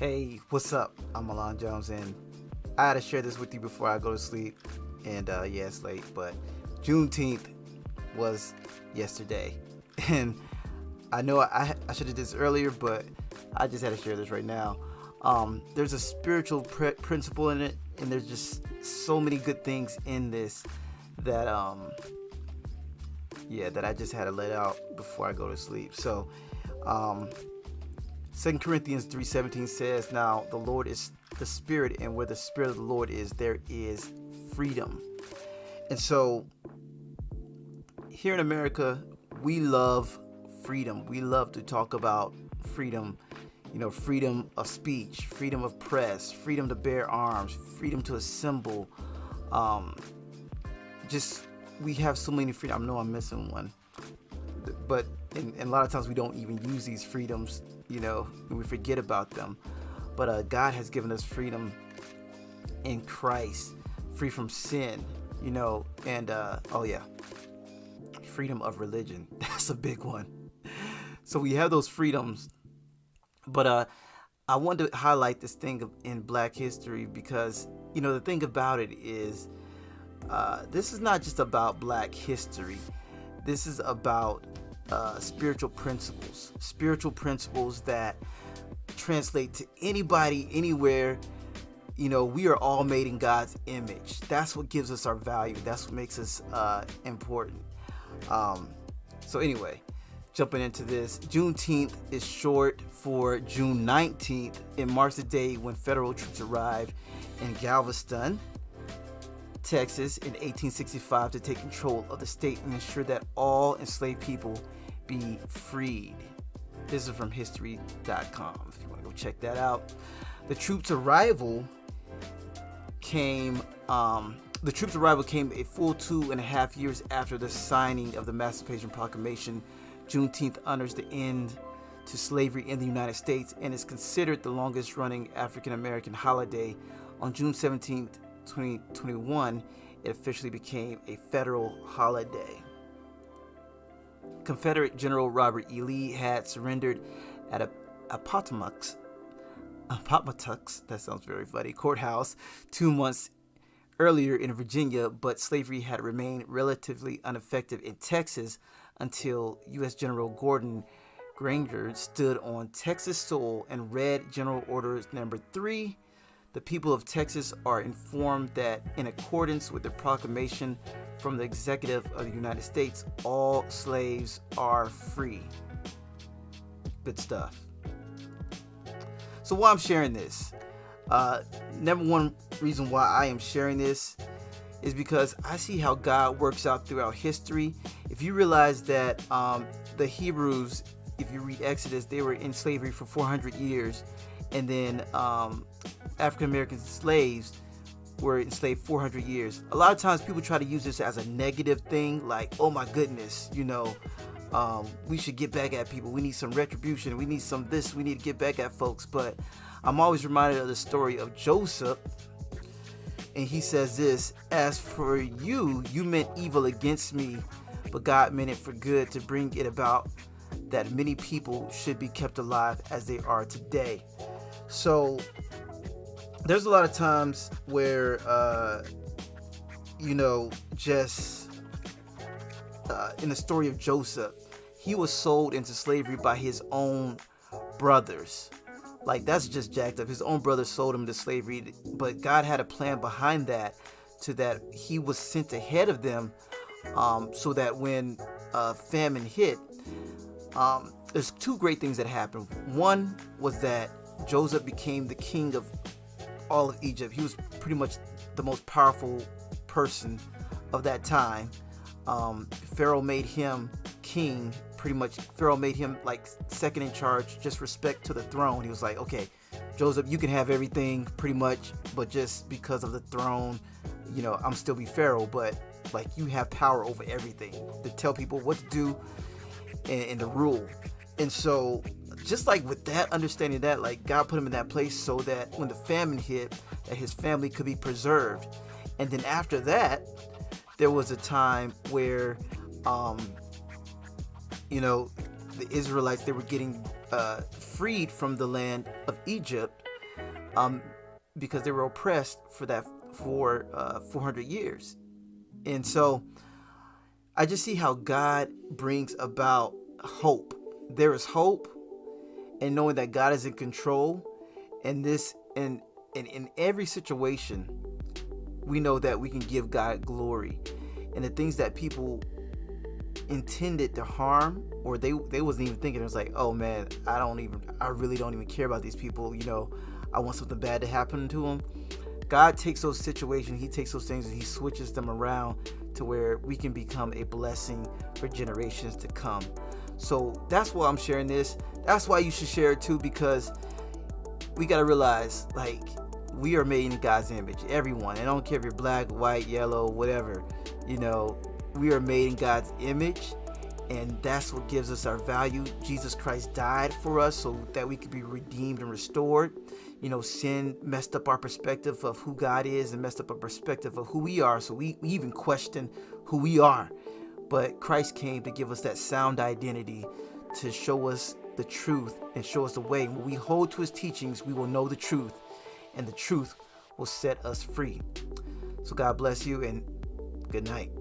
Hey, what's up? I'm Alon Jones, and I had to share this with you before I go to sleep. And yeah, it's late, but Juneteenth was yesterday, and I know I should have did this earlier, but I just had to share this right now. There's a spiritual principle in it, and there's just so many good things in this that that I just had to let out before I go to sleep. So, 2 Corinthians 3:17 says, "Now the Lord is the Spirit, and where the Spirit of the Lord is, there is freedom." And so, here in America, we love freedom. We love to talk about freedom. Freedom of speech, freedom of press, freedom to bear arms, freedom to assemble. Just we have so many freedom. I know I'm missing one, but and a lot of times we don't even use these freedoms. And we forget about them. But God has given us freedom in Christ, free from sin. And freedom of religion. That's a big one. So we have those freedoms. But I wanted to highlight this thing in Black history because, the thing about it is this is not just about Black history. This is about spiritual principles that translate to anybody, anywhere. We are all made in God's image. That's what gives us our value. That's what makes us important. So anyway, jumping into this, Juneteenth is short for June 19th. It marks the day when federal troops arrived in Galveston, Texas in 1865 to take control of the state and ensure that all enslaved people be freed. This is from history.com if you want to go check that out. The troops' arrival came a full 2.5 years after the signing of the Emancipation Proclamation. Juneteenth honors the end to slavery in the United States and is considered the longest running African American holiday. On June 17th, 2021, it officially became a federal holiday. Confederate General Robert E. Lee had surrendered at Appomattox, that sounds very funny, courthouse 2 months earlier in Virginia, but slavery had remained relatively unaffected in Texas until U.S. General Gordon Granger stood on Texas soil and read General Order Number 3. The people of Texas are informed that in accordance with the proclamation from the Executive of the United States, all slaves are free. Good stuff. So why I'm sharing this, number one reason why I am sharing this is because I see how God works out throughout history. If you realize that the Hebrews, if you read Exodus, they were in slavery for 400 years, and then African American slaves were enslaved 400 years. A lot of times people try to use this as a negative thing, like, oh my goodness, we should get back at people. We need some retribution. We need some this. We need to get back at folks. But I'm always reminded of the story of Joseph. And he says this, "As for you, you meant evil against me, but God meant it for good to bring it about that many people should be kept alive as they are today." So there's a lot of times where, in the story of Joseph, he was sold into slavery by his own brothers. Like, that's just jacked up. His own brothers sold him to slavery, but God had a plan behind that, so that he was sent ahead of them, so that when famine hit, there's two great things that happened. One was that Joseph became the king of all of Egypt. He was pretty much the most powerful person of that time. Pharaoh made him king. Pretty much Pharaoh made him like second in charge, just respect to the throne. He was like, okay, Joseph, you can have everything pretty much, but just because of the throne, I'm still be Pharaoh, but like you have power over everything to tell people what to do and to rule. And so just like with that, understanding that, like God put him in that place so that when the famine hit, that his family could be preserved. And then after that, there was a time where the Israelites, they were getting freed from the land of Egypt, because they were oppressed for 400 years. And so I just see how God brings about hope. There is hope, and knowing that God is in control, and this and in every situation, we know that we can give God glory. And the things that people intended to harm, or they wasn't even thinking, it was like, oh man, I really don't even care about these people, I want something bad to happen to them. God takes those situations, he takes those things, and he switches them around to where we can become a blessing for generations to come. So that's why I'm sharing this. That's why you should share it too, because we got to realize, like, we are made in God's image, everyone. I don't care if you're black, white, yellow, whatever, we are made in God's image, and that's what gives us our value. Jesus Christ died for us so that we could be redeemed and restored. Sin messed up our perspective of who God is and messed up our perspective of who we are, so we even question who we are. But Christ came to give us that sound identity, to show us the truth and show us the way. When we hold to his teachings, we will know the truth, and the truth will set us free. So God bless you, and good night.